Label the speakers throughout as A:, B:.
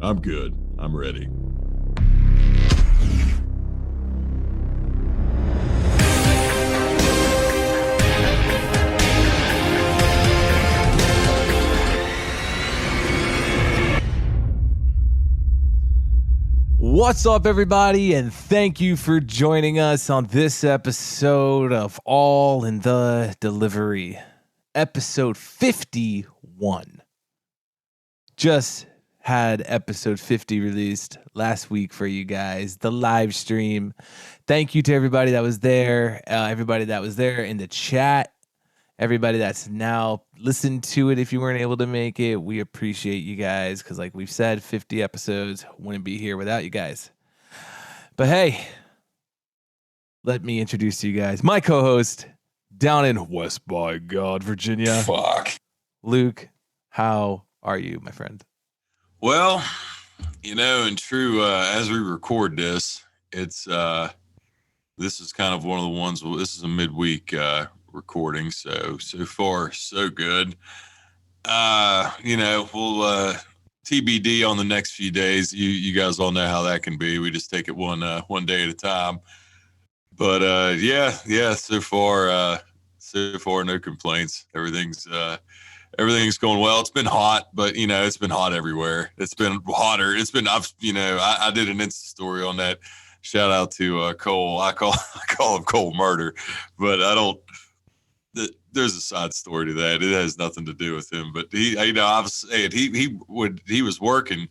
A: I'm good. I'm ready.
B: What's up, everybody, and thank you for joining us on this episode of All in the Delivery, episode 51. Just had episode 50 released last week for you guys, the live stream. Thank you to everybody that was there, in the chat, everybody that's now listened to it. If you weren't able to make it, we appreciate you guys because, like we've said, 50 episodes wouldn't be here without you guys. But hey, let me introduce to you guys my co-host down in West by God, Virginia.
C: Fuck.
B: Luke, how are you, my friend?
C: Well, in true, as we record this, it's this is kind of one of the ones. This is a midweek recording, so far so good. We'll TBD on the next few days. You guys all know how that can be. We just take it one day at a time. But yeah, so far no complaints. Everything's going well. It's been hot, but it's been hot everywhere. It's been hotter. I did an Insta story on that. Shout out to Cole. I call him Cole Murder, but I don't. There's a side story to that. It has nothing to do with him. But I was saying he was working.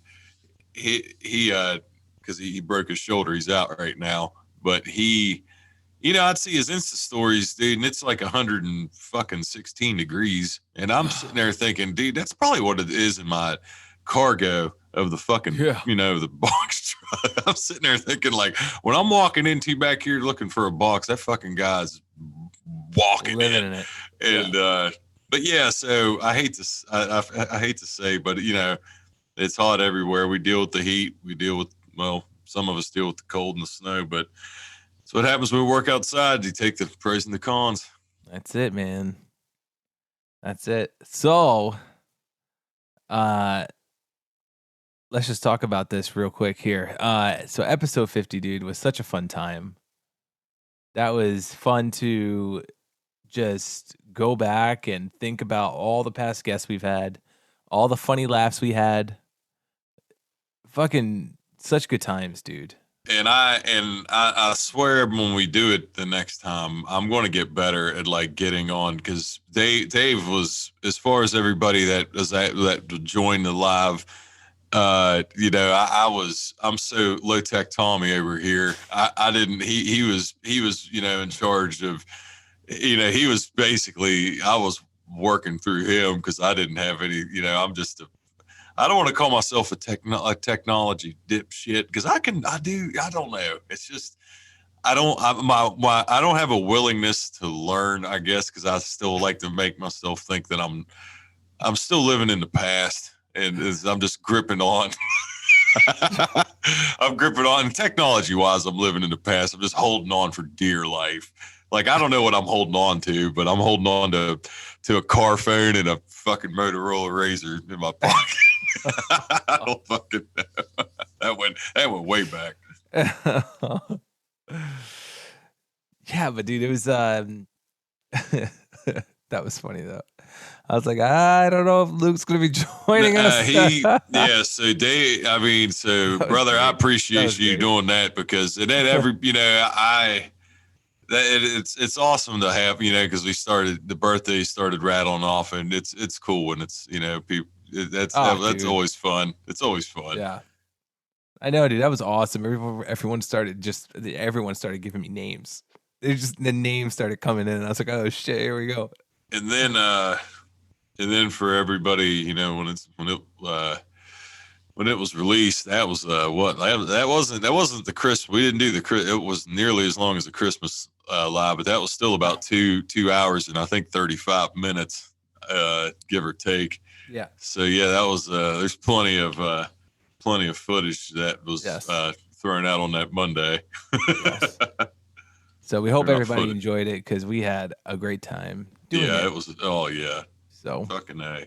C: Because he broke his shoulder. He's out right now. But I'd see his Insta stories, dude, and it's like 116 degrees. And I'm sitting there thinking, dude, that's probably what it is in my cargo of the fucking, the box truck. I'm sitting there thinking, like, when I'm walking into back here looking for a box, that fucking guy's walking
B: living in it.
C: And, but yeah, so I hate to, I hate to say, but it's hot everywhere. We deal with the heat. We deal with, some of us deal with the cold and the snow, but it's what happens when we work outside. You take the pros and the cons.
B: That's it, man. That's it. So, let's just talk about this real quick here. So episode 50, dude, was such a fun time. That was fun to just go back and think about all the past guests we've had, all the funny laughs we had. Fucking such good times, dude.
C: And I swear when we do it the next time, I'm going to get better at like getting on, because Dave was, as far as everybody that joined the live, I'm so low tech Tommy over here. He was in charge of, he was basically, I was working through him because I didn't have any, I don't want to call myself a technology dipshit, because I don't know. It's just, I don't have a willingness to learn, I guess, because I still like to make myself think that I'm still living in the past, and I'm just gripping on. I'm gripping on technology wise. I'm living in the past. I'm just holding on for dear life. Like, I don't know what I'm holding on to, but I'm holding on to a car phone and a fucking Motorola Razor in my pocket. I don't fucking know. That went way back.
B: Yeah, but dude, it was that was funny though. I was like, I don't know if Luke's gonna be joining us.
C: So Dave, brother, I appreciate you doing that, because it's awesome to have, because the birthday started rattling off, and it's cool when it's, people. That's always fun. It's always fun.
B: Yeah, I know, dude. That was awesome. Everyone started giving me names. The names started coming in, and I was like, oh shit, here we go.
C: And then for everybody, when it was released, that was that wasn't the Christmas. We didn't do it was nearly as long as the Christmas live, but that was still about 2 hours and I think 35 minutes, give or take.
B: Yeah.
C: So yeah, that was there's plenty of footage that was thrown out on that Monday.
B: Yes. So we hope everybody enjoyed it, because we had a great time doing it.
C: It was. Oh yeah.
B: So
C: fucking A.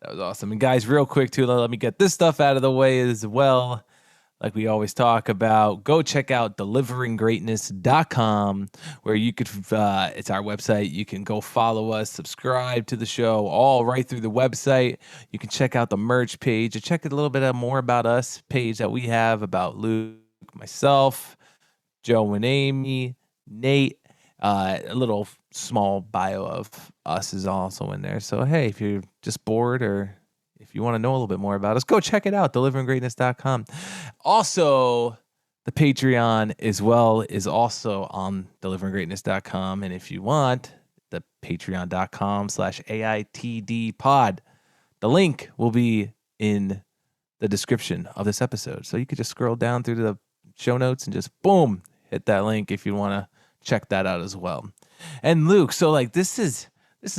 B: That was awesome. And guys, real quick too, let me get this stuff out of the way as well. Like we always talk about, go check out deliveringgreatness.com, where you could, it's our website. You can go follow us, subscribe to the show, all right through the website. You can check out the merch page and check a little bit more about us page that we have about Luke, myself, Joe and Amy, Nate. A little small bio of us is also in there. So, hey, if you're just bored or if you want to know a little bit more about us, go check it out, deliveringgreatness.com. Also, the Patreon as well is also on deliveringgreatness.com. And if you want, the patreon.com/AITD pod. The link will be in the description of this episode. So you could just scroll down through the show notes and just boom, hit that link if you want to check that out as well. And Luke, so like this has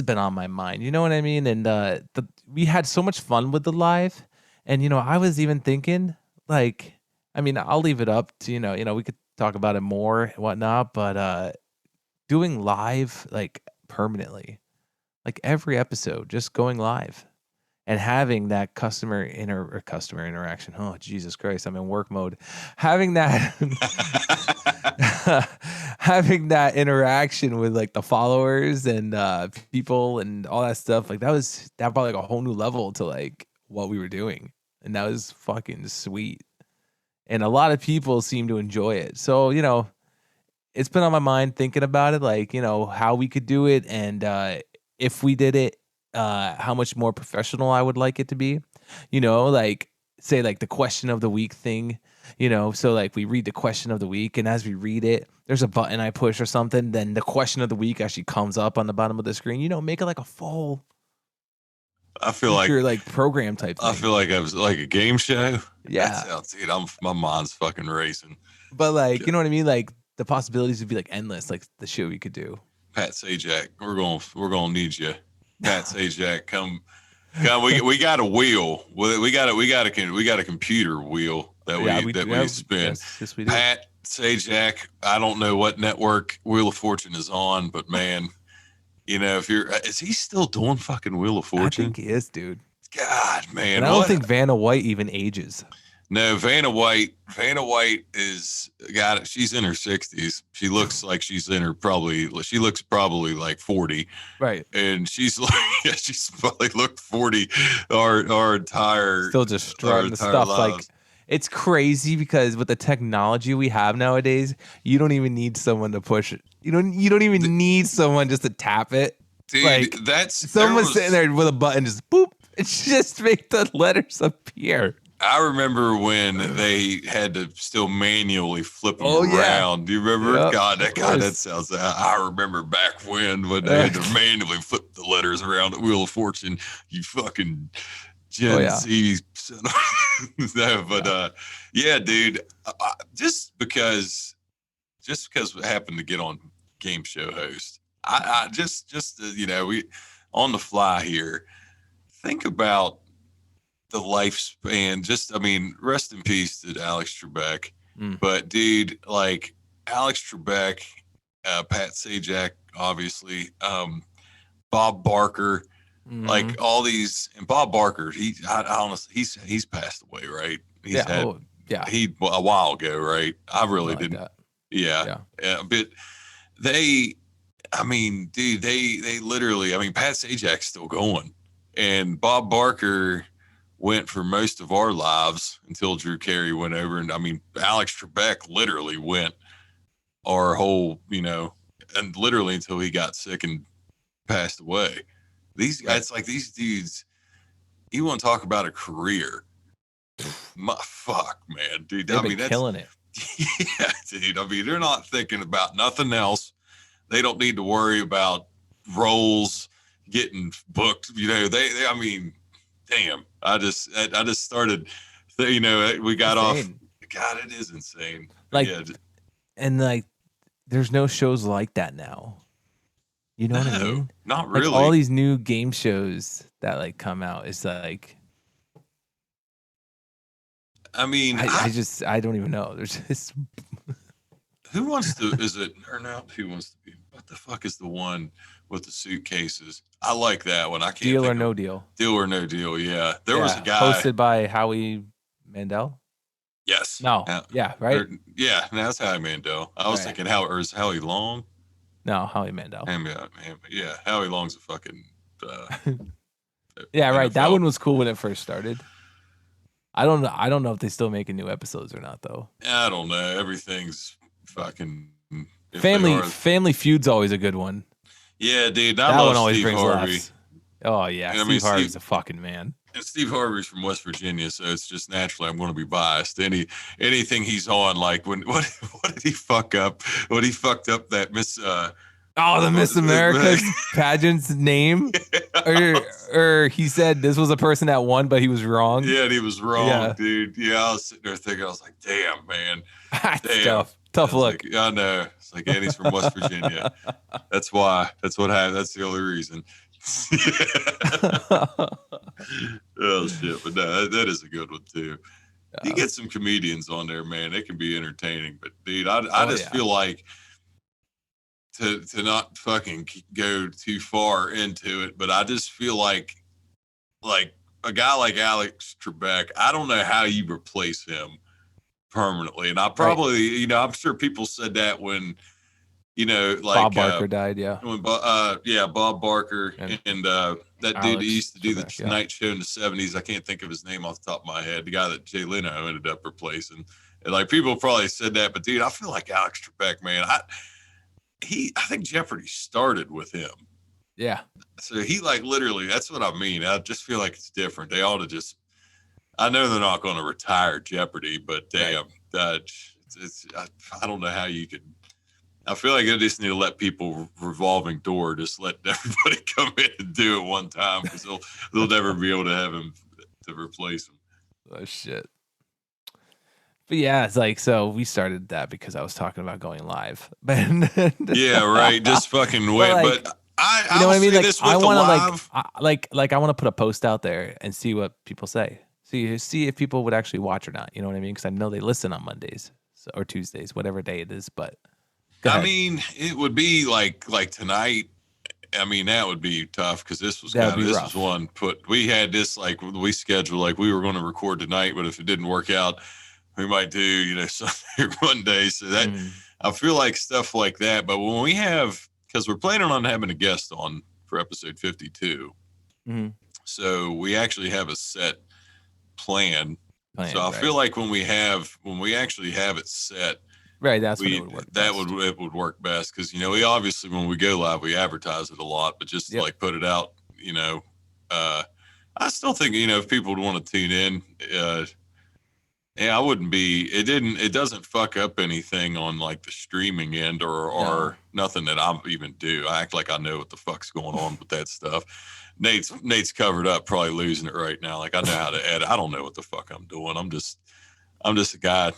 B: been on my mind, you know what I mean? And we had so much fun with the live, and I was even thinking, like, I mean, I'll leave it up to we could talk about it more and whatnot, but doing live like permanently, like every episode, just going live and having that customer interaction. Oh, Jesus Christ, I'm in work mode. Having that having that interaction with like the followers and people and all that stuff, like that brought like a whole new level to like what we were doing. And that was fucking sweet. And a lot of people seem to enjoy it. So, it's been on my mind thinking about it, like, how we could do it, and if we did it, how much more professional I would like it to be, like say like the question of the week thing, so like we read the question of the week, and as we read it, there's a button I push or something, then the question of the week actually comes up on the bottom of the screen, make it like a full
C: I feel
B: feature, like program type thing.
C: I feel like I was like a game show.
B: Yeah.
C: Dude, my mind's fucking racing.
B: But like, you know what I mean? Like the possibilities would be like endless, like the shit we could do.
C: Pat Sajak, we're gonna need you. Pat Sajak, come. We got a wheel. We got a computer wheel that we spin.
B: Yes, we do.
C: Pat Sajak, I don't know what network Wheel of Fortune is on, but man, is he still doing fucking Wheel of Fortune?
B: I think he is, dude.
C: God, man.
B: And I don't think Vanna White even ages.
C: No, Vanna White is got it. She's in her 60s. She looks like she looks probably like 40.
B: Right.
C: And she's like, she's probably looked 40 our entire
B: still just strutting the stuff lives. Like it's crazy because with the technology we have nowadays, you don't even need someone to push it. You don't even need someone just to tap it.
C: Dude,
B: like someone's sitting there with a button, just boop, and just make the letters appear.
C: I remember when they had to still manually flip them around. Yeah. Do you remember? Yep, God, that sounds. I remember back when they had to manually flip the letters around at Wheel of Fortune. You fucking Gen Z. No, but yeah, dude. Just because we happened to get on game show host, I just we on the fly here. Think about the lifespan. Rest in peace to Alex Trebek. But dude, like Alex Trebek, Pat Sajak, obviously, Bob Barker, like all these, and Bob Barker, he's passed away, right? A while ago, right? I really didn't. Like yeah. But they literally, Pat Sajak's still going, and Bob Barker went for most of our lives until Drew Carey went over. And Alex Trebek literally went our whole, and literally until he got sick and passed away. These guys, like these dudes, you want to talk about a career. Fuck, man, dude.
B: They've been killing it.
C: Yeah, dude. They're not thinking about nothing else. They don't need to worry about roles getting booked. Damn, I just started, we got off. God, it is insane.
B: And there's no shows like that now. You know what I mean?
C: Not really.
B: All these new game shows that come out, it's like, I don't even know. There's just
C: who wants to? Is it Burnout? Who wants to be? What the fuck is the one with the suitcases. I like that one. I can't
B: Deal
C: think
B: or
C: of
B: No Deal.
C: Deal or No Deal. Yeah, there was a guy
B: hosted by Howie Mandel.
C: Yes.
B: No. Yeah. Right.
C: Yeah, that's Howie Mandel. I was
B: Right.
C: thinking is Howie Long?
B: No, Howie Mandel.
C: Yeah, Howie Long's a fucking.
B: Yeah, right.
C: NFL.
B: That one was cool when it first started. I don't know. I don't know if they still making new episodes or not, though.
C: I don't know. Everything's fucking.
B: Family Feud's always a good one.
C: Yeah, dude.
B: That
C: love
B: one always
C: Steve
B: brings
C: Harvey.
B: laughs. Oh yeah, Steve Harvey's a fucking man.
C: And Steve Harvey's from West Virginia, so it's just naturally I'm going to be biased. Anything he's on, like what did he fuck up? When he fucked up that Miss.
B: The Miss America's pageant's name, or he said this was a person that won, but he was wrong.
C: Yeah, and he was wrong, dude. Yeah, I was sitting there thinking, I was like, damn, man, damn,
B: tough look.
C: Like, I know. It's like, and he's from West Virginia. That's why. That's what happened. That's the only reason. Oh shit! But no, that is a good one too. You get some comedians on there, man. They can be entertaining, but dude, I just feel like. To not fucking go too far into it, but I just feel like a guy like Alex Trebek, I don't know how you replace him permanently. And I probably, I'm sure people said that when, like
B: Bob Barker died. Yeah.
C: When, Bob Barker and that Alex dude that used to do Trebek, the night show in the 70s. I can't think of his name off the top of my head. The guy that Jay Leno ended up replacing. And like people probably said that, but dude, I feel like Alex Trebek, man. I think Jeopardy started with him.
B: Yeah.
C: So he literally, that's what I mean. I just feel like it's different. They ought to just, I know they're not going to retire Jeopardy, but damn, I don't know how you could, I feel like I just need to let people revolving door, just let everybody come in and do it one time because they'll never be able to have him to replace him.
B: Oh shit. But yeah, it's like, so we started that because I was talking about going live.
C: Yeah, right. Just fucking wait. But I
B: you know what I mean?
C: I want
B: to I want to put a post out there and see what people say. See if people would actually watch or not. You know what I mean? Because I know they listen on Mondays or Tuesdays, whatever day it is. But
C: I mean, it would be like tonight. I mean, that would be tough because this was one we had this we scheduled we were going to record tonight, but if it didn't work out. We might do, Sunday or Monday. So that I feel like stuff like that. But when we because we're planning on having a guest on for episode 52. Mm-hmm. So we actually have a set plan. So I feel like when we actually have it set,
B: right, that's when it would work.
C: It would work best because we obviously when we go live we advertise it a lot, but just to put it out, I still think if people would want to tune in. Yeah, I wouldn't be. It doesn't fuck up anything on the streaming end or nothing that I even do. I act like I know what the fuck's going on with that stuff. Nate's covered up, probably losing it right now. I know how to edit. I don't know what the fuck I'm doing. I'm just a guy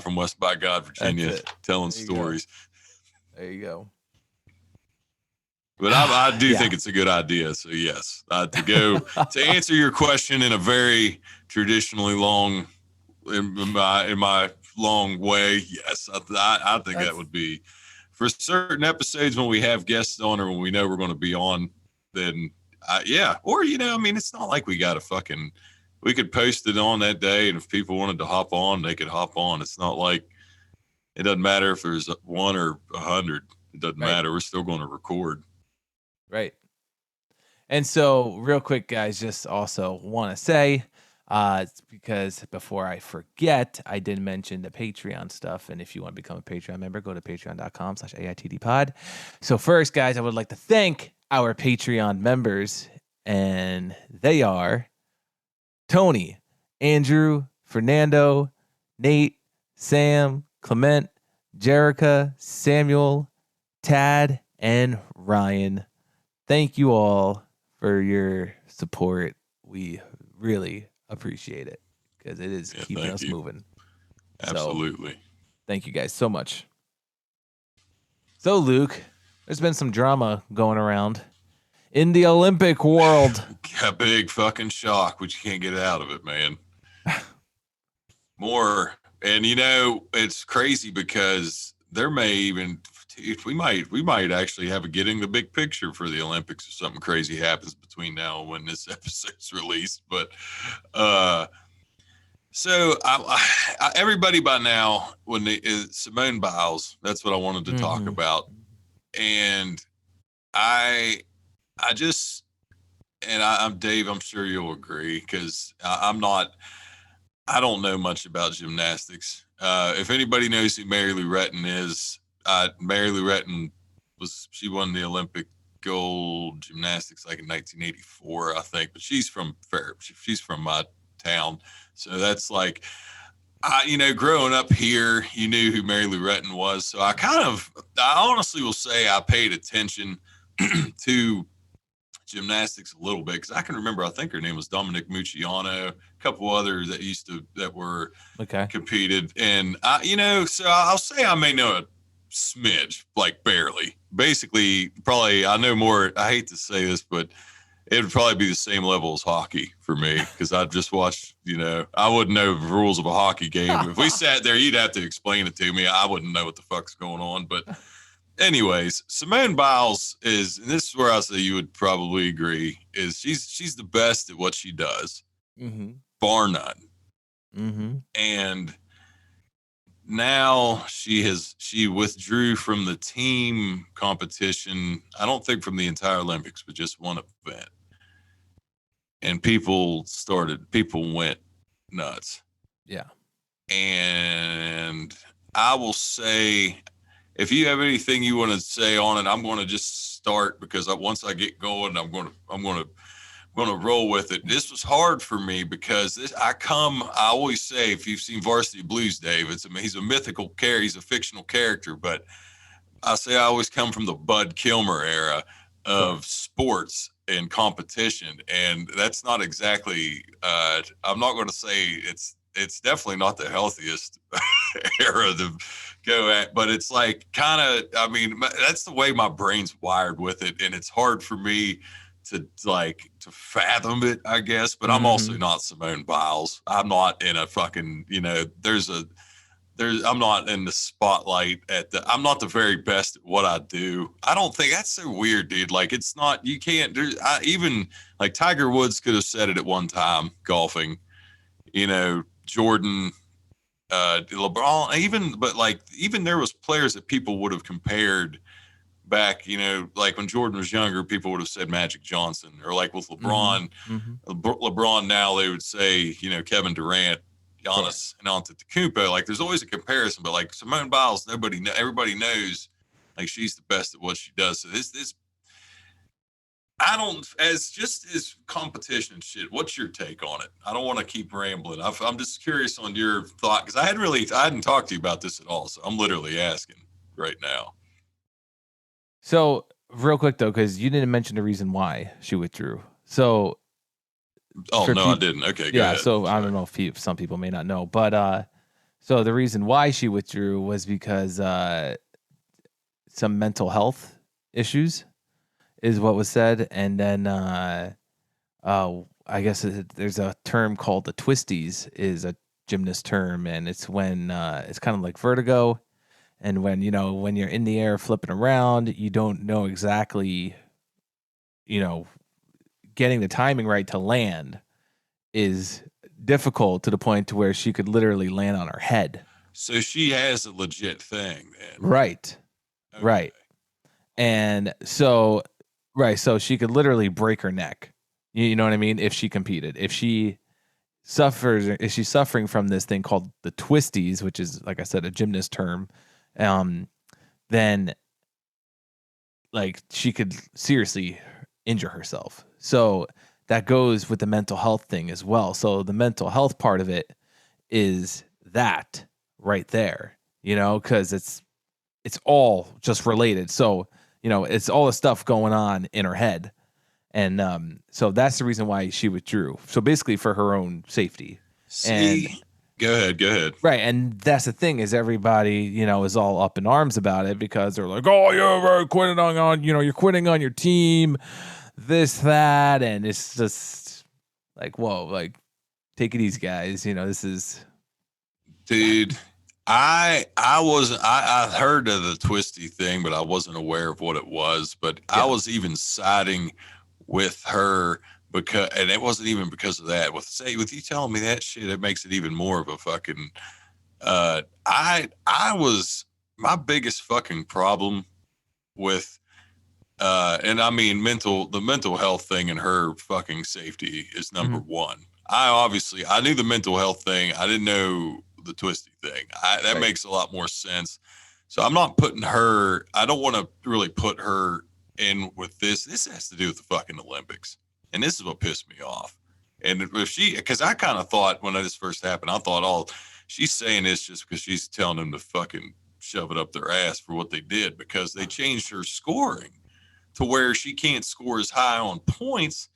C: from West by God, Virginia, telling stories.
B: There you go.
C: But I do think it's a good idea. So yes, to answer your question in a very traditionally long. In my long way, yes, I think that would be for certain episodes when we have guests on or when we know we're going to be on. Then or it's not like we got to we could post it on that day, and if people wanted to hop on, they could hop on. It's not like it doesn't matter if there's 1 or 100. It doesn't matter. We're still going to record.
B: Right. And so, real quick, guys, just also want to say. Because before I forget, I did mention the Patreon stuff. And if you want to become a Patreon member, go to patreon.com/AITDpod. So first, guys, I would like to thank our Patreon members. And they are Tony, Andrew, Fernando, Nate, Sam, Clement, Jerica, Samuel, Tad, and Ryan. Thank you all for your support. We really appreciate it because it is keeping us moving.
C: Absolutely.
B: So, thank you guys so much. So, Luke, there's been some drama going around in the Olympic world.
C: A big fucking shock, but you can't get out of it, man. More. And, it's crazy because there may even we might actually have a getting the big picture for the Olympics if something crazy happens between now and when this episode's released. But so everybody by now, when Simone Biles, that's what I wanted to talk about, and I just, and I'm Dave. I'm sure you'll agree because I don't know much about gymnastics. If anybody knows who Mary Lou Retton is, Mary Lou Retton she won the Olympic gold gymnastics like in 1984, I think. But she's from my town, so that's like, growing up here, you knew who Mary Lou Retton was. So I honestly will say I paid attention to gymnastics a little bit because I can remember, I think her name was Dominic Mucciano, a couple others that were competed. And so I'll say I may know a smidge, like barely. Basically, probably I know more. I hate to say this, but it would probably be the same level as hockey for me because I've just watched, I wouldn't know the rules of a hockey game. If we sat there, you'd have to explain it to me. I wouldn't know what the fuck's going on. But anyways, Simone Biles is, and this is where I say you would probably agree, is she's the best at what she does, bar none. And now she withdrew from the team competition. I don't think from the entire Olympics, but just one event. And people went nuts.
B: Yeah.
C: And I will say, if you have anything you want to say on it, I'm going to just start because once I get going, I'm going to roll with it. This was hard for me because I always say, if you've seen Varsity Blues, Dave, he's a mythical character, he's a fictional character, but I say I always come from the Bud Kilmer era of sports and competition, and that's not exactly. I'm not going to say it's definitely not the healthiest era to go at, but it's like that's the way my brain's wired with it, and it's hard for me to fathom it, I guess. But I'm also not Simone Biles. I'm not in a fucking, I'm not in the spotlight I'm not the very best at what I do. I don't think that's so weird, dude. Like, it's not, you can't even like Tiger Woods could have said it at one time, golfing, Jordan, LeBron, but even there was players that people would have compared back, like when Jordan was younger, people would have said Magic Johnson, or like with LeBron, LeBron now they would say, Kevin Durant, Giannis, and Antetokounmpo. Like, there's always a comparison, but like Simone Biles, everybody knows, like, she's the best at what she does. So this, as competition and shit. What's your take on it? I don't want to keep rambling. I'm just curious on your thought because I hadn't talked to you about this at all. So I'm literally asking right now.
B: So real quick though, because you didn't mention the reason why she withdrew. So.
C: I didn't. Okay, go ahead.
B: So I don't know if some people may not know, but so the reason why she withdrew was because some mental health issues is what was said, and then I guess there's a term called the twisties, is a gymnast term, and it's when it's kind of like vertigo, and when you're in the air flipping around, you don't know exactly, getting the timing right to land is difficult to the point to where she could literally land on her head.
C: So she has a legit thing, then.
B: Right. Okay. Right. And so she could literally break her neck. You know what I mean? If she competed, if she's suffering from this thing called the twisties, which is, like I said, a gymnast term, then like she could seriously injure herself. So that goes with the mental health thing as well. So the mental health part of it is that right there, because it's all just related. So, it's all the stuff going on in her head. And so that's the reason why she withdrew. So basically for her own safety.
C: Go ahead.
B: Right. And that's the thing, is everybody, is all up in arms about it because they're like, oh, you're quitting on, you're quitting on your team, this, that. And it's just like, whoa, like, take it easy, guys. This is.
C: Dude, I heard of the twisty thing, but I wasn't aware of what it was. But I was even siding with her because, and it wasn't even because of that. With you telling me that shit, it makes it even more of a fucking. I was my biggest fucking problem with, and I mean the mental health thing and her fucking safety is number one. I knew the mental health thing. I didn't know the twisty thing. That makes a lot more sense. So I'm not putting her. I don't want to really put her in with this. This has to do with the fucking Olympics, and this is what pissed me off. And if she, because I kind of thought when this first happened, I thought, oh, she's saying this just because she's telling them to fucking shove it up their ass for what they did, because they changed her scoring to where she can't score as high on points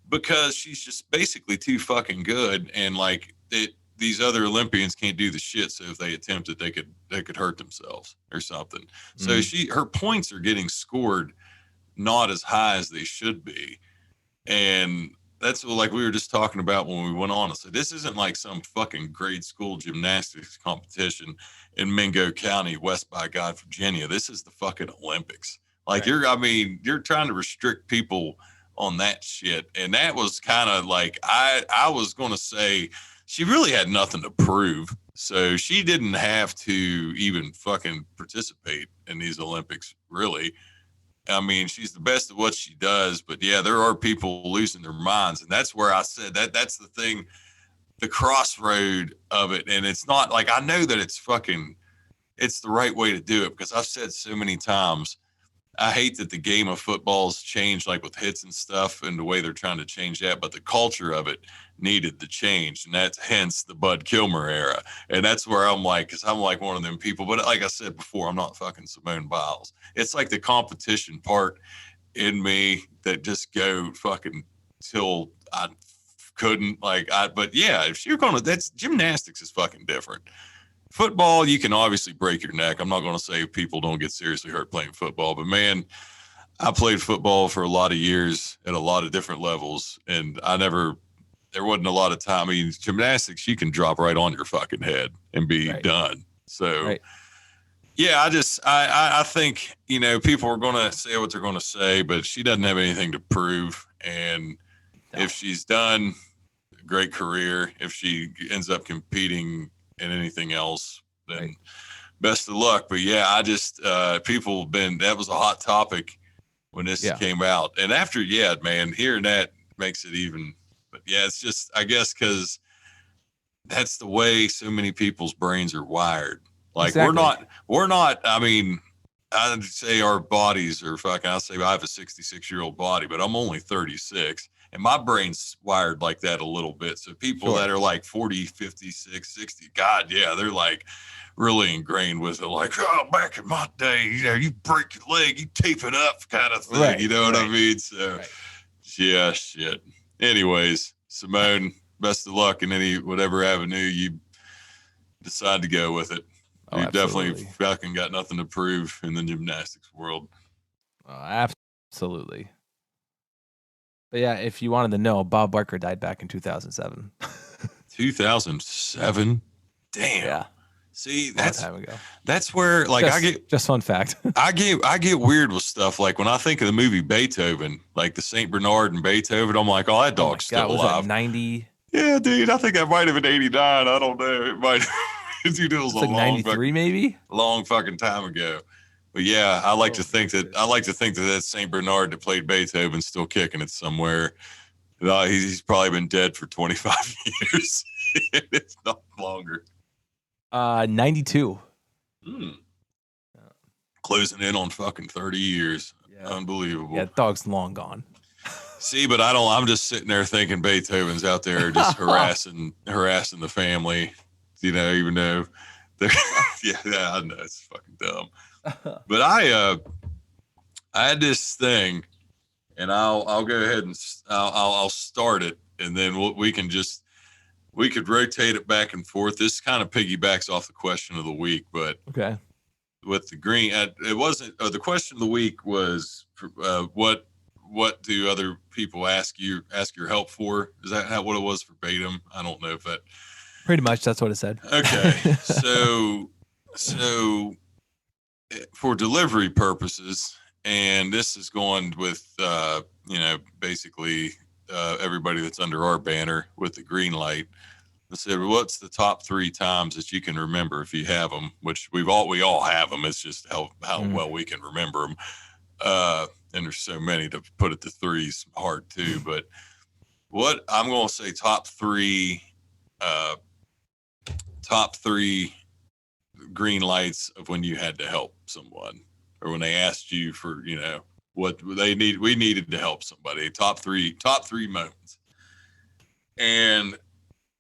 C: because she's just basically too fucking good, and like these other Olympians can't do the shit. So if they attempt it, they could hurt themselves or something. So her points are getting scored not as high as they should be, and that's what, like we were just talking about when we went on. I said, this isn't like some fucking grade school gymnastics competition in Mingo County, West by God, Virginia. This is the fucking Olympics. Like you're trying to restrict people on that shit. And that was kind of like, I was going to say she really had nothing to prove. So she didn't have to even fucking participate in these Olympics, really. I mean, she's the best at what she does, but yeah, there are people losing their minds. And that's where I said that's the thing, the crossroad of it. And it's not like, I know that it's the right way to do it, because I've said so many times, I hate that the game of football's changed, like with hits and stuff, and the way they're trying to change that. But the culture of it needed to change, and that's hence the Bud Kilmer era. And that's where I'm like, because I'm like one of them people. But like I said before, I'm not fucking Simone Biles. It's like the competition part in me that just go fucking till I couldn't. But yeah, if you're that's gymnastics is fucking different. Football, you can obviously break your neck. I'm not going to say people don't get seriously hurt playing football, but man, I played football for a lot of years at a lot of different levels, and there wasn't a lot of time. I mean, gymnastics, you can drop right on your fucking head and be done. So, yeah, I think, people are going to say what they're going to say, but she doesn't have anything to prove. And if she's done, great career. If she ends up competing in anything else, then best of luck. But yeah, I just people have been, that was a hot topic when this came out, and after, man, hearing that makes it even. But yeah, it's just, I guess, because that's the way so many people's brains are wired. Like we're not. I mean, I'd say our bodies are fucking. I'll say I have a 66-year-old body, but I'm only 36. And my brain's wired like that a little bit. So people that are like 40, 56, 60, God, yeah, they're like really ingrained with it. Like, oh, back in my day, you break your leg, you tape it up kind of thing. You know what I mean? So, yeah, shit. Anyways, Simone, best of luck in whatever avenue you decide to go with it.
B: Oh,
C: you definitely fucking got nothing to prove in the gymnastics world.
B: Oh, absolutely. But yeah, if you wanted to know, Bob Barker died back in 2007.
C: 2007? Damn.
B: Yeah.
C: See,
B: that's time ago.
C: That's where, like, I get
B: just fun fact.
C: I get weird with stuff. Like when I think of the movie Beethoven, like the Saint Bernard and Beethoven, I'm like, oh, that dog's still alive.
B: Was that 90?
C: Yeah, dude. I think I might have been 89. I don't know. It might. Dude, it was a
B: like
C: long
B: 93, maybe.
C: Long fucking time ago. But yeah, I like to think that Saint Bernard that played Beethoven's still kicking it somewhere. He's probably been dead for 25 years. It's not longer.
B: 92.
C: Closing in on fucking 30 years. Yeah. Unbelievable.
B: Yeah, the dog's long gone.
C: See, but I'm just sitting there thinking Beethoven's out there just harassing the family, even though they're, I know it's fucking dumb. But I had this thing, and I'll go ahead and I'll start it, and then we could rotate it back and forth. This kind of piggybacks off the question of the week, but
B: okay.
C: With the green, it wasn't. The question of the week was, what do other people ask your help for? Is that what it was verbatim? I don't know if that.
B: Pretty much, that's what it said.
C: Okay, so for delivery purposes, and this is going with basically everybody that's under our banner with the green light. I said, what's the top 3 times that you can remember if you have them? Which we all have them. It's just how well we can remember them. And there's so many to put it to 3's hard too. But what I'm going to say, top three green lights of when you had to help someone, or when they asked you for, what they need. We needed to help somebody. Top three moments. And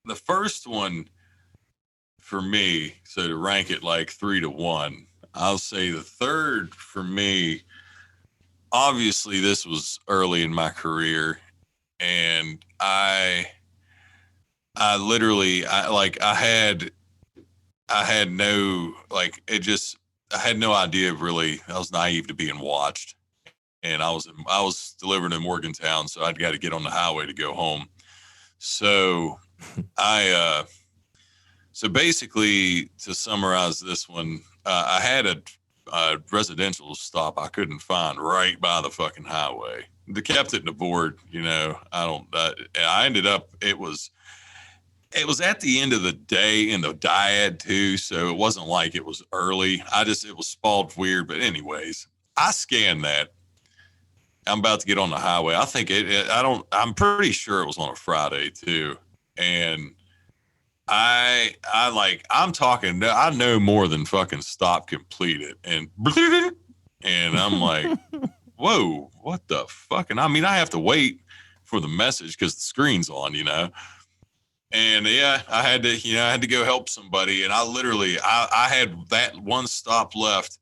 C: the first one for me, so to rank it like 3 to 1, I'll say the third for me, obviously this was early in my career, and I had no idea of really, I was naive to being watched. And I was delivering in Morgantown, so I'd got to get on the highway to go home. So so basically, to summarize this one, I had a residential stop I couldn't find right by the fucking highway. They kept it in the board, I ended up, it was at the end of the day in the dyad too, so it wasn't like it was early. It was spalled weird, but anyways, I scanned that. I'm about to get on the highway. I think I'm pretty sure it was on a Friday too. And I'm talking, I know more than fucking stop completed. And I'm like, whoa, what the fuck? And I mean, I have to wait for the message because the screen's on, And yeah, I had to go help somebody. And I had that one stop left.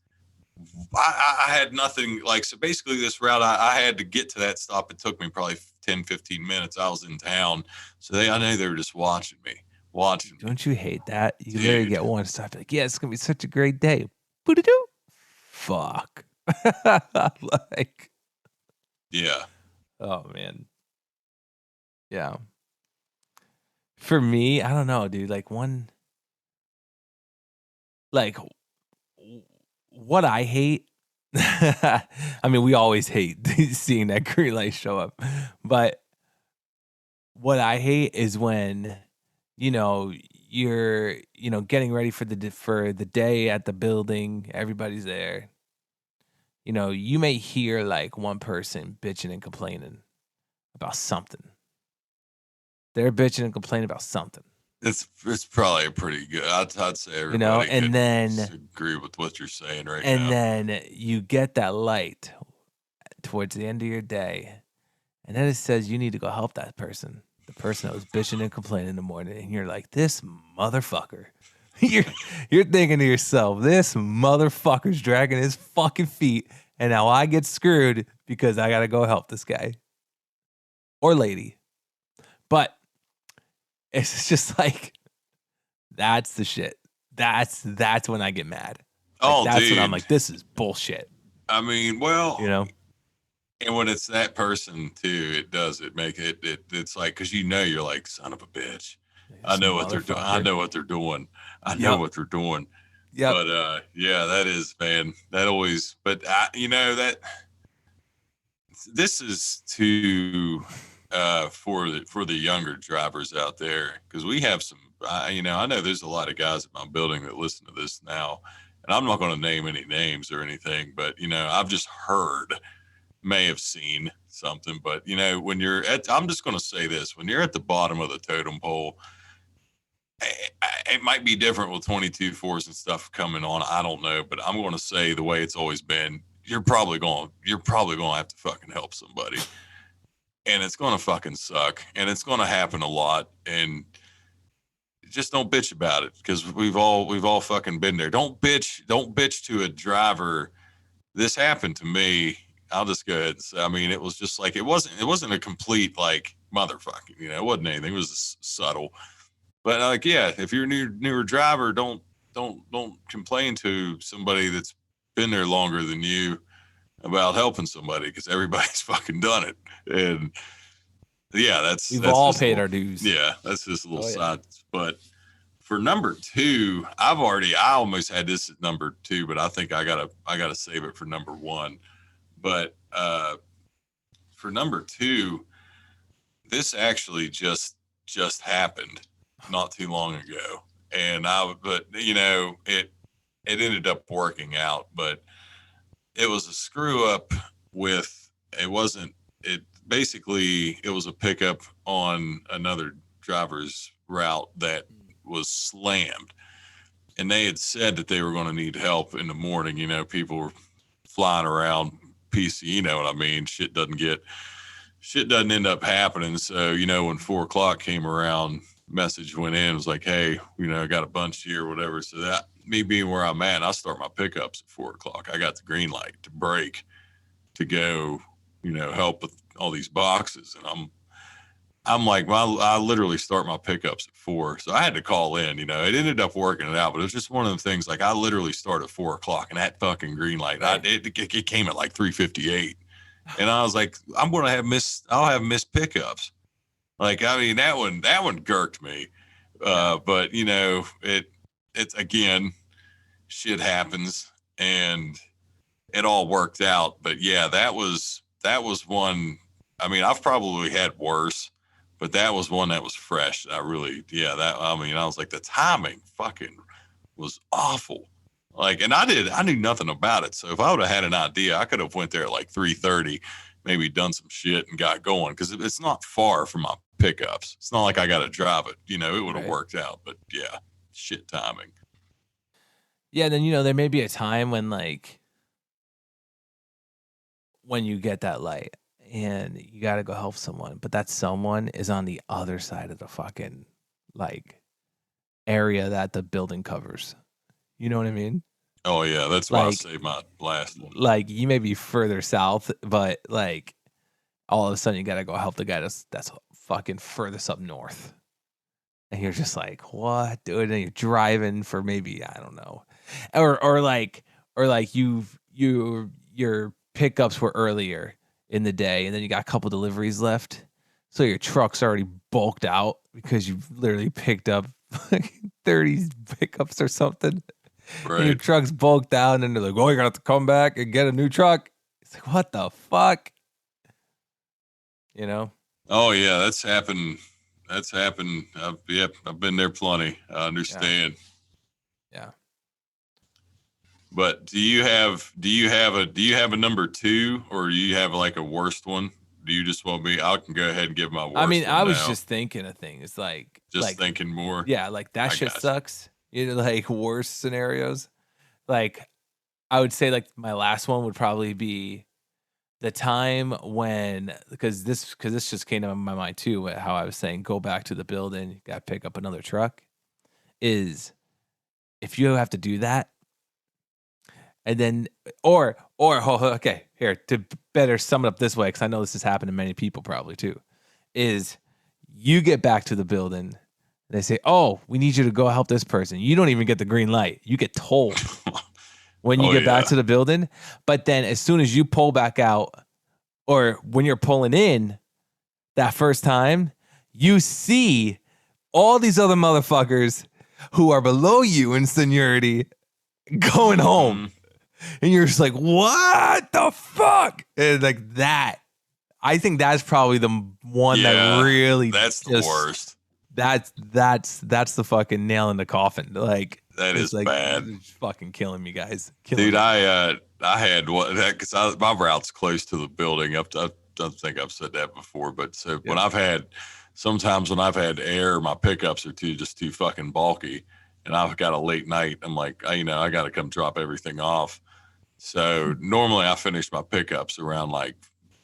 C: I had nothing, so basically this route, I had to get to that stop. It took me probably 10, 15 minutes. I was in town. So I know they were just watching me.
B: Don't you hate that? You literally get one stop, like, yeah, it's going to be such a great day. Boo-doo-doo. Fuck.
C: Yeah.
B: Oh, man. Yeah. For me, I don't know, dude. What I hate, I mean, we always hate seeing that green light show up, but what I hate is when, you're, getting ready for the day at the building, everybody's there. You may hear one person bitching and complaining about something. They're bitching and complaining about something.
C: It's probably pretty good. I'd say everybody
B: and then
C: agree with what you're saying right now.
B: And then you get that light towards the end of your day, and then it says you need to go help that person, the person that was bitching and complaining in the morning, and you're like, this motherfucker. You're thinking to yourself, this motherfucker's dragging his fucking feet, and now I get screwed because I gotta go help this guy or lady. But it's just that's the shit. That's when I get mad. That's when I'm like, this is bullshit.
C: I mean, well, and when it's that person too, it make it it's like, because you're like, son of a bitch. I know what they're doing. I know what they're doing. Yeah. But yeah, that is, man. That always. But that this is to for the younger drivers out there, because we have some. I know there's a lot of guys at my building that listen to this now, and I'm not going to name any names or anything, but I've just heard, may have seen something, but when you're I'm just going to say this: when you're at the bottom of the totem pole, it might be different with 22-4s and stuff coming on. I don't know, but I'm going to say the way it's always been, you're probably going to have to fucking help somebody, and it's going to fucking suck, and it's going to happen a lot, and just don't bitch about it, because we've all fucking been there. Don't bitch to a driver. This happened to me. I'll just go ahead and say, I mean, it was just like, it wasn't a complete motherfucking, it wasn't anything. It was subtle. But if you're a newer driver, don't complain to somebody that's been there longer than you about helping somebody, because everybody's fucking done it. And yeah, we've
B: all paid our dues.
C: Yeah, that's just a little side. But For number two, I almost had this at number two, but I think I gotta save it for number one. But for number two, this actually just happened not too long ago, but it ended up working out, but it was a screw up with it wasn't it basically it was a pickup on another driver's route that was slammed, and they had said that they were going to need help in the morning. People were flying around PC, you know what I mean? Shit doesn't end up happening. So, when 4 o'clock came around, message went in, it was like, hey, I got a bunch here or whatever. So that me being where I'm at, I start my pickups at 4 o'clock. I got the green light to break to go, help with all these boxes. And I'm like, I literally start my pickups at 4. So I had to call in, it ended up working it out, but it was just one of the things. Like I literally start at 4 o'clock and that fucking green light, right. It came at like 3:58. And I was like, I'll have missed pickups. Like, I mean, that one girked me. But it's again, shit happens and it all worked out. But yeah, that was one. I mean, I've probably had worse, but that was one that was fresh. I was like, the timing fucking was awful. Like, and I knew nothing about it. So if I would have had an idea, I could have went there at like 3:30, maybe done some shit and got going. Because it's not far from my pickups. It's not like I got to drive it. It would have worked out. But yeah, shit timing.
B: Yeah, then there may be a time when when you get that light and you got to go help someone, but that someone is on the other side of the fucking area that the building covers. You know what I mean?
C: Oh yeah, that's why I saved my last one.
B: Like you may be further south, but all of a sudden you gotta go help the guy that's fucking furthest up north, and you're just like, what, dude? And you're driving for maybe I don't know, or your pickups were earlier in the day, and then you got a couple deliveries left, so your truck's already bulked out because you literally picked up 30 pickups or something. Right. And your truck's bulked out, and they're like, "Oh, you're gonna have to come back and get a new truck." It's like, what the fuck,
C: Oh yeah, that's happened. I've been there plenty. I understand.
B: Yeah.
C: But do you have a number two, or do you have like a worst one? Do you just want me? I can go ahead and give my worst.
B: I mean, I was
C: now.
B: Just thinking of things
C: thinking more.
B: Yeah, that shit sucks. Worst scenarios. Like, I would say my last one would probably be the time when because this just came to my mind too. How I was saying go back to the building, you got to pick up another truck. Is if you have to do that, and then okay, here to better sum it up this way, because I know this has happened to many people probably too, is you get back to the building. They say, "Oh, we need you to go help this person." You don't even get the green light. You get told when you get back to the building. But then as soon as you pull back out, or when you're pulling in that first time, you see all these other motherfuckers who are below you in seniority going home. And you're just like, what the fuck? And that. I think that's probably the one that really
C: that's the worst.
B: That's the fucking nail in the coffin.
C: That is bad.
B: It's fucking killing me, guys.
C: Dude, I had one because my route's close to the building. I don't think I've said that before, but when I've had air, my pickups are too fucking bulky, and I've got a late night. I'm like, I got to come drop everything off. So normally I finish my pickups around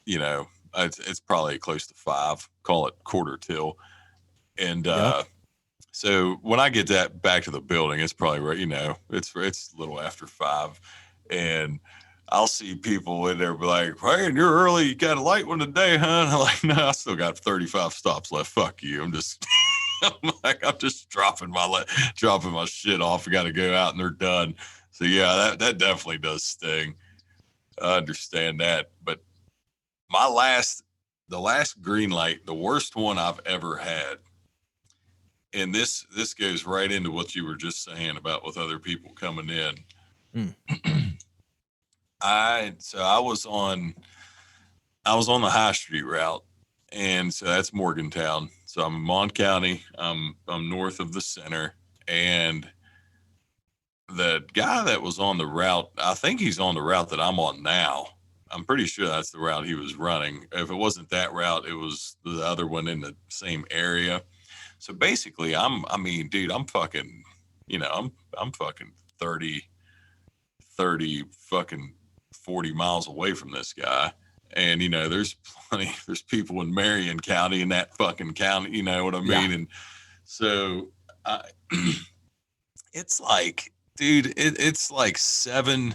C: it's probably close to 5. Call it quarter till. And so when I get that back to the building, it's probably right, it's a little after 5, and I'll see people in there be like, "Hey, and you're early. You got a light one today, huh?" And I'm like, "No, I still got 35 stops left. Fuck you." I'm just dropping my shit off. I got to go out, and they're done. So yeah, that definitely does sting. I understand that, but the last green light, the worst one I've ever had. and this goes right into what you were just saying about with other people coming in. I was on the High Street route, and so that's Morgantown. So I'm in Mon County. I'm north of the center, and the guy that was on the route, I think he's on the route that I'm on now. I'm pretty sure that's the route he was running. If it wasn't that route, it was the other one in the same area. So basically, I'm fucking, I'm fucking 30 fucking 40 miles away from this guy. And, there's people in Marion County in that fucking county, you know what I mean? And so it's like, dude, it's like 7,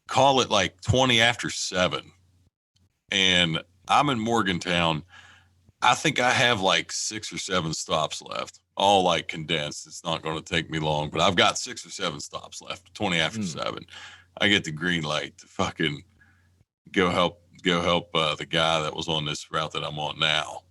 C: call it like 20 after 7. And I'm in Morgantown. I think I have like 6 or 7 stops left, all like condensed. It's not going to take me long, but I've got 6 or 7 stops left, 20 after 7. I get the green light to fucking go help the guy that was on this route that I'm on now.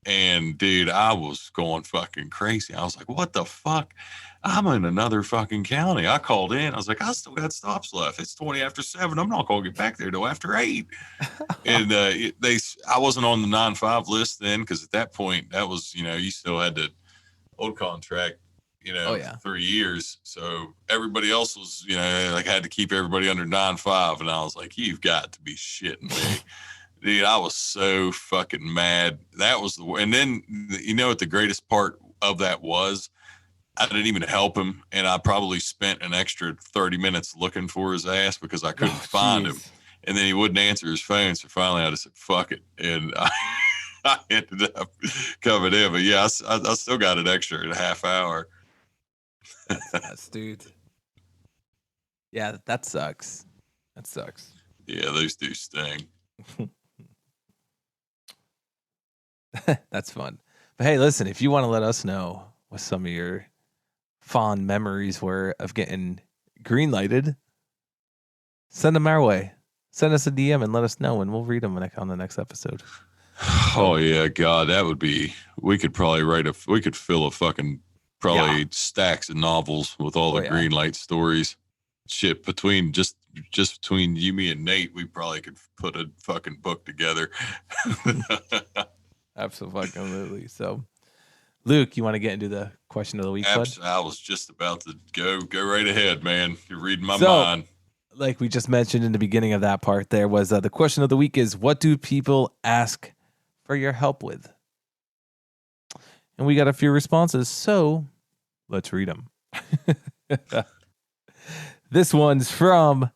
C: And dude, I was going fucking crazy. I was like, what the fuck? I'm in another fucking county. I called in. I was like, I still got stops left. It's 20 after 7. I'm not going to get back there till after 8. And I wasn't on the 9-5 list then, because at that point, that was, you still had the old contract, for 3 years. So everybody else was, like had to keep everybody under 9-5. And I was like, you've got to be shitting me. Dude, I was so fucking mad. That was and then, what the greatest part of that was? I didn't even help him, and I probably spent an extra 30 minutes looking for his ass because I couldn't find him. And then he wouldn't answer his phone, so finally I just said, fuck it. And I ended up coming in. But yeah, I still got an extra half hour.
B: That's dude. Yeah, that sucks. That sucks.
C: Yeah, those do sting.
B: That's fun. But hey, listen, if you want to let us know what some of your fond memories were of getting green lighted, send them our way. Send us a DM and let us know, and we'll read them on the next episode.
C: Oh yeah, God, that would be. We could probably we could fill a fucking stacks of novels with all the green light stories. Shit, between just between you, me, and Nate, we probably could put a fucking book together.
B: Absolutely. So, Luke, you want to get into the question of the week, bud?
C: I was just about to go right ahead, man. You're reading my mind.
B: Like we just mentioned in the beginning of that part, there was the question of the week is, what do people ask for your help with? And we got a few responses, so let's read them. This one's from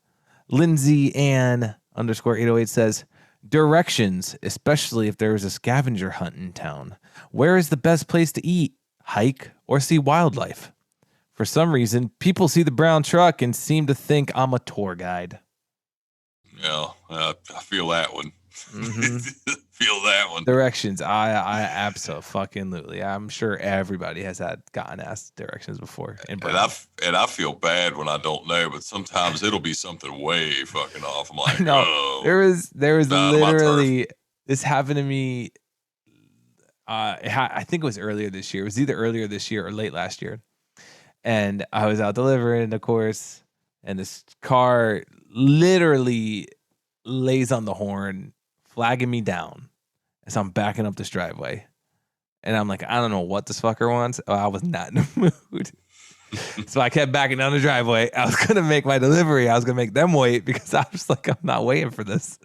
B: Lindsay Ann _808 says, directions, especially if there is a scavenger hunt in town. Where is the best place to eat, hike, or see wildlife? For some reason, people see the brown truck and seem to think I'm a tour guide.
C: Yeah, I feel that one. Mm-hmm. Feel that one.
B: Directions. I absolutely. I'm sure everybody has gotten asked directions before. And
C: I feel bad when I don't know, but sometimes it'll be something way fucking off. I'm like,
B: no,
C: oh,
B: there was literally this happened to me. I think it was earlier this year. It was either earlier this year or late last year. And I was out delivering, of course, and this car literally lays on the horn, flagging me down as I'm backing up this driveway. And I'm like, I don't know what this fucker wants. Oh, I was not in the mood. So I kept backing down the driveway. I was going to make my delivery. I was going to make them wait because I was like, I'm not waiting for this.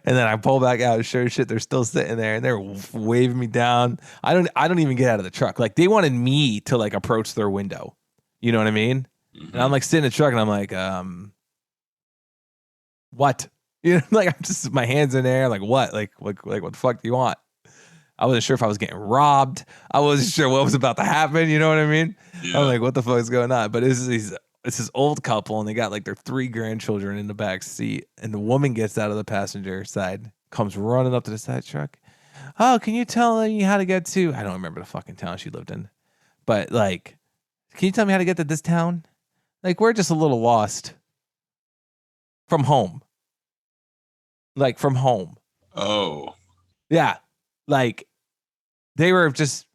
B: And then I pull back out. Sure as shit, they're still sitting there and they're waving me down. I don't even get out of the truck. Like they wanted me to like approach their window. You know what I mean? Mm-hmm. And I'm like sitting in the truck and I'm like, what? You know, like I'm just my hands in there. Like what? Like what the fuck do you want? I wasn't sure if I was getting robbed. I wasn't sure what was about to happen. You know what I mean? Yeah. I'm like, what the fuck is going on? But it's this old couple and they got like their 3 grandchildren in the back seat. And the woman gets out of the passenger side, comes running up to the side truck. Oh, can you tell me how to get to? I don't remember the fucking town she lived in. But like, can you tell me how to get to this town? Like, we're just a little lost from home. Like from home.
C: Oh.
B: Yeah. Like they were just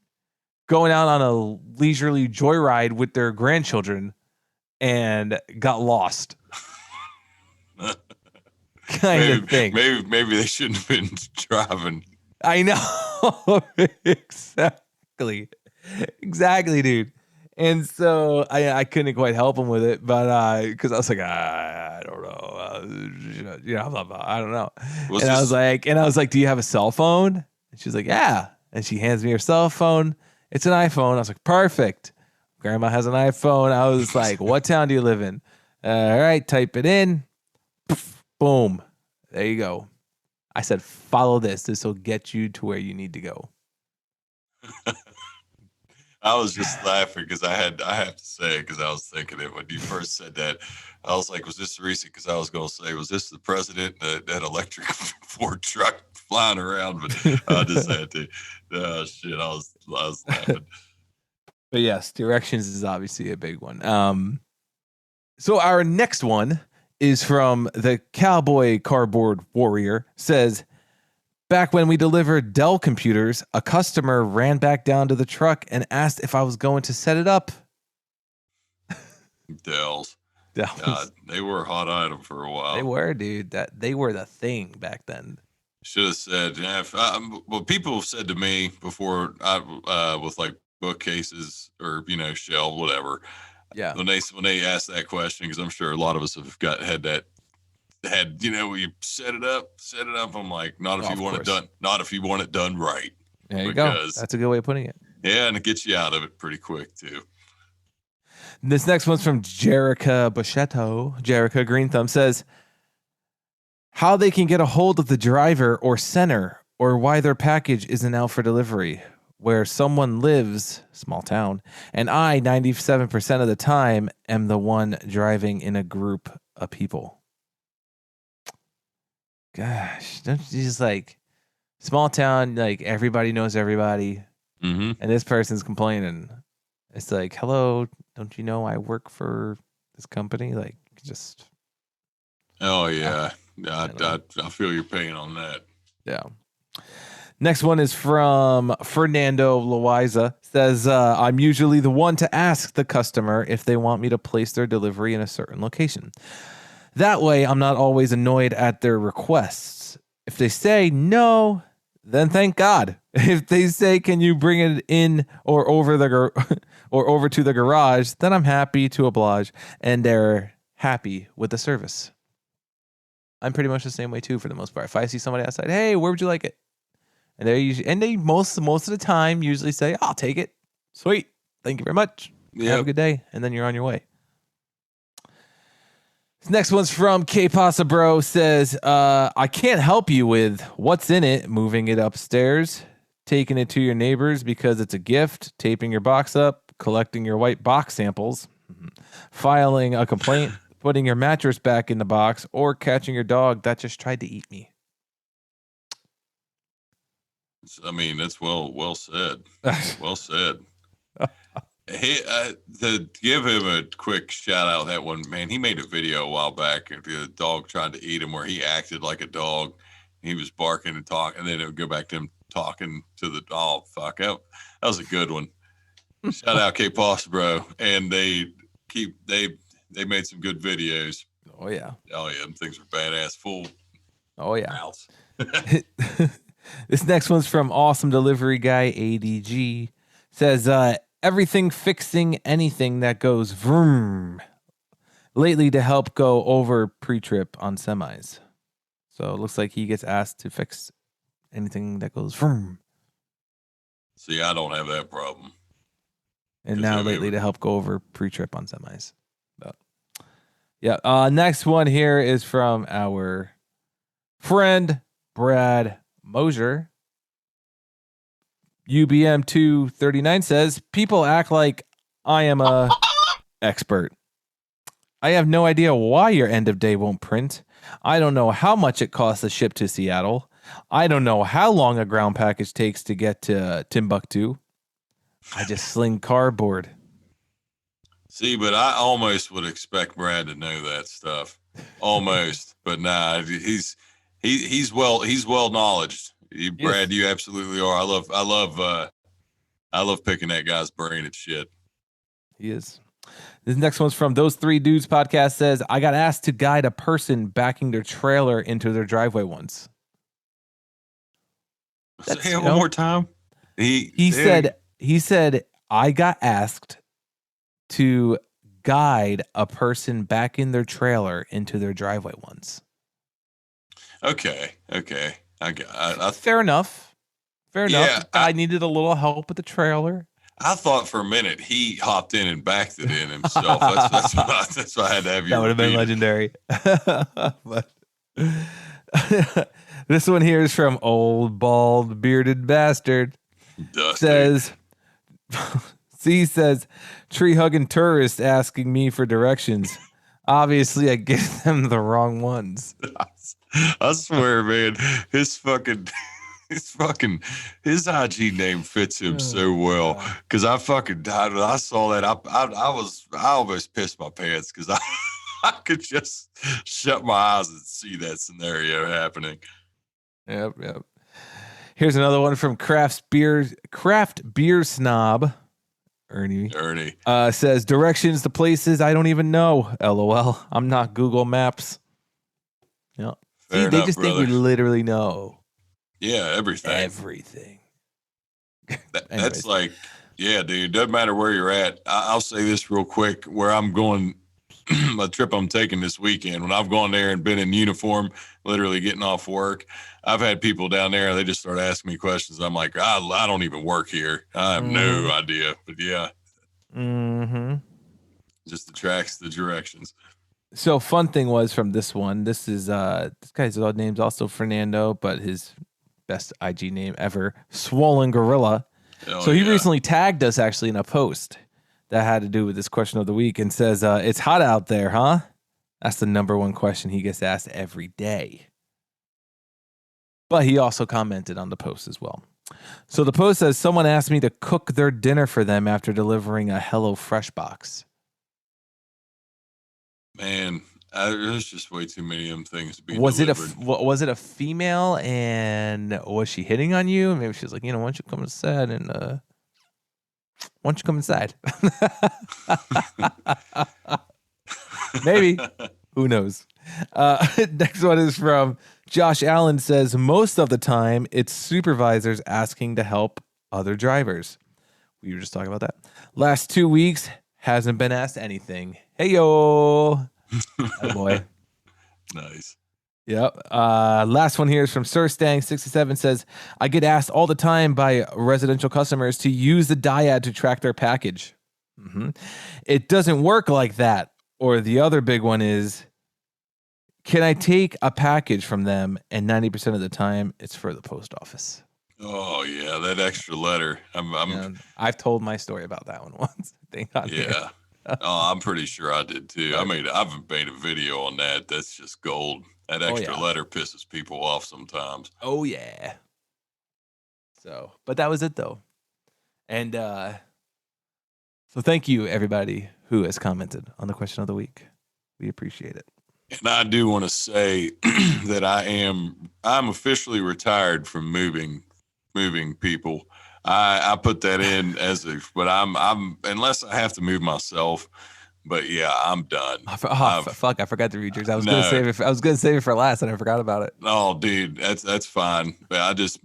B: going out on a leisurely joyride with their grandchildren and got lost. Kind of thing.
C: Maybe they shouldn't have been driving.
B: I know. Exactly, dude. And so I couldn't quite help him with it, but because I was like, I don't know, blah, blah, I don't know. I was like, do you have a cell phone? And she's like, yeah. And she hands me her cell phone. It's an iPhone. I was like, perfect. Grandma has an iPhone. I was like, what town do you live in? All right, type it in. Poof, boom. There you go. I said, follow this. This will get you to where you need to go.
C: I was just laughing because I have to say, because I was thinking it when you first said that. I was like, was this recent? Because I was going to say, was this the president, that electric Ford truck flying around? But I just had to, shit, I was laughing.
B: But yes, directions is obviously a big one. So our next one is from the Cowboy Cardboard Warrior. Says, back when we delivered Dell computers, a customer ran back down to the truck and asked if I was going to set it up.
C: Dells. God, they were a hot item for a while.
B: They were, dude. They were the thing back then.
C: Should have said, well, people have said to me before, with like bookcases or shelf, whatever.
B: Yeah.
C: When they ask that question, because I'm sure a lot of us have you set it up. I'm like, not if you want it done. Not if you want it done right.
B: There you go. That's a good way of putting it.
C: Yeah, and it gets you out of it pretty quick too.
B: This next one's from Jerica Buschetto. Jerica Green Thumb says, how they can get a hold of the driver or center, or why their package isn't out for delivery, where someone lives, small town, and I, 97% of the time, am the one driving in a group of people. Gosh, don't you just like small town, like everybody knows everybody,
C: and
B: this person's complaining. It's like, hello, don't you know I work for this company? Like, just.
C: Oh yeah, I feel your pain on that.
B: Yeah. Next one is from Fernando Loaiza. Says, I'm usually the one to ask the customer if they want me to place their delivery in a certain location. That way, I'm not always annoyed at their requests. If they say no, then thank God. If they say, can you bring it in or over to the garage, then I'm happy to oblige, and they're happy with the service. I'm pretty much the same way too, for the most part. If I see somebody outside, hey, where would you like it? And they most of the time usually say, I'll take it. Sweet. Thank you very much. Yep. Have a good day. And then you're on your way. This next one's from K Pasa Bro. Says, I can't help you with what's in it, moving it upstairs, taking it to your neighbors because it's a gift, taping your box up, collecting your white box samples, filing a complaint, putting your mattress back in the box, or catching your dog that just tried to eat me.
C: I mean, that's well said. Well said. Hey, to give him a quick shout out, that one, man, he made a video a while back of the dog trying to eat him where he acted like a dog. He was barking and talking, and then it would go back to him talking to the dog. Fuck, that was a good one. Shout out K Post, bro. And they made some good videos.
B: Oh yeah.
C: Them things were badass. Full.
B: Oh yeah.
C: Mouths.
B: This next one's from Awesome Delivery Guy ADG. Says, everything fixing anything that goes vroom lately to help go over pre-trip on semis. So it looks like he gets asked to fix anything that goes vroom.
C: See, I don't have that problem.
B: And now lately to help go over pre-trip on semis. But yeah. Next one here is from our friend Brad Mosier. UBM 239 says, people act like I am a expert. I have no idea why your end of day won't print. I don't know how much it costs to ship to Seattle. I don't know how long a ground package takes to get to Timbuktu. I just sling cardboard.
C: See, but I almost would expect Brad to know that stuff. Almost. But nah, he's well knowledged. Brad, you absolutely are. I I love picking that guy's brain and shit.
B: He is. This next one's from Those Three Dudes podcast. Says, I got asked to guide a person backing their trailer into their driveway once.
C: Say it one more time.
B: He said I got asked to guide a person back in their trailer into their driveway once.
C: Okay.
B: Fair enough.
C: Yeah,
B: I needed a little help with the trailer.
C: I thought for a minute he hopped in and backed it in himself. That's why I had to have you.
B: That would have been legendary. But this one here is from Old Bald Bearded Bastard.
C: Dusty.
B: Says, tree hugging tourist asking me for directions. Obviously, I gave them the wrong ones.
C: I swear, man, his IG name fits him so well. Because I fucking died when I saw that. I almost pissed my pants because I could just shut my eyes and see that scenario happening.
B: Yep. Here's another one from Craft Beer Snob. Ernie says, directions to places I don't even know. LOL. I'm not Google Maps. Yeah. See, they just think we literally know.
C: Yeah, everything. That's like, yeah, dude. Doesn't matter where you're at. I'll say this real quick. Where I'm going, a trip I'm taking this weekend. When I've gone there and been in uniform, literally getting off work, I've had people down there. They just start asking me questions. I'm like, I don't even work here. I have no idea. But yeah, just the tracks, the directions.
B: So fun thing was from this one. This is this guy's name's also Fernando, but his best IG name ever, Swollen Gorilla. So he recently tagged us actually in a post that had to do with this question of the week and says, it's hot out there, huh? That's the number one question he gets asked every day. But he also commented on the post as well. So the post says, someone asked me to cook their dinner for them after delivering a HelloFresh box.
C: Man, there's just way too many of them things to be
B: was
C: delivered.
B: Was it a female, and was she hitting on you? Maybe she was like, why don't you come inside and why don't you come inside? Maybe. Who knows? Next one is from Josh Allen. Says, most of the time it's supervisors asking to help other drivers. We were just talking about that. Last 2 weeks hasn't been asked anything. Hey yo. Oh boy.
C: Nice.
B: Yep. Last one here is from Sir Stang 67. Says, I get asked all the time by residential customers to use the dyad to track their package. It doesn't work like that. Or the other big one is, can I take a package from them? And 90% of the time it's for the post office.
C: Oh yeah, that extra letter.
B: I've told my story about that one once.
C: Yeah. I'm pretty sure I did too. I've made a video on that. That's just gold. That extra letter pisses people off sometimes.
B: Oh yeah. So, but that was it though. And so thank you everybody who has commented on the question of the week. We appreciate it.
C: And I do want to say that I'm officially retired from moving people. I put that in but I'm unless I have to move myself. But yeah, I'm done.
B: Fuck! I forgot to read yours. I was gonna save it for last, and I forgot about it.
C: Oh, dude, that's fine. But I just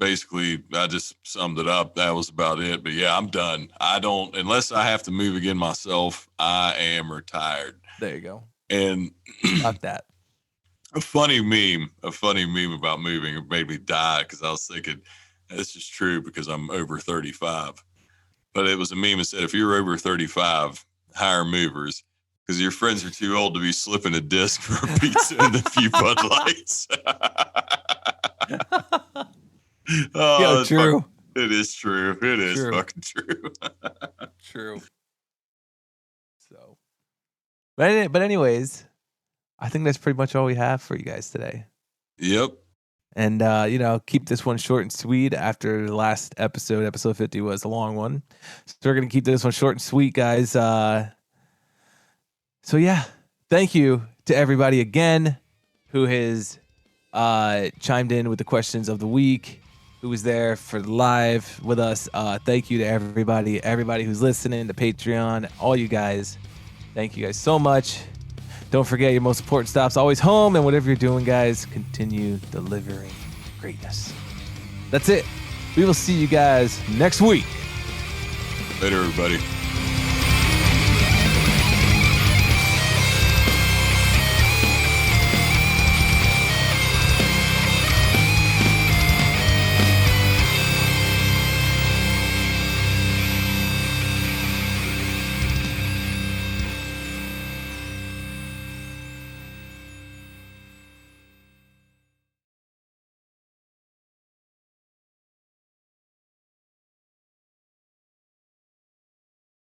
C: summed it up. That was about it. But yeah, I'm done. I don't unless I have to move again myself. I am retired.
B: There you go.
C: And
B: Fuck that.
C: A funny meme about moving. It made me die because I was thinking. This is true because I'm over 35. But it was a meme that said, if you're over 35, hire movers because your friends are too old to be slipping a disc for a pizza and a few Bud Lights.
B: True.
C: It is true. It is fucking true.
B: True. So, but anyways, I think that's pretty much all we have for you guys today.
C: Yep.
B: And, keep this one short and sweet after the last episode. Episode 50 was a long one. So we're going to keep this one short and sweet, guys. So, yeah, thank you to everybody again who has chimed in with the questions of the week. who was there for live with us. Thank you to everybody who's listening, to Patreon, all you guys. Thank you guys so much. Don't forget, your most important stop's always home, and whatever you're doing, guys, continue delivering greatness. That's it. We will see you guys next week.
C: Later, everybody.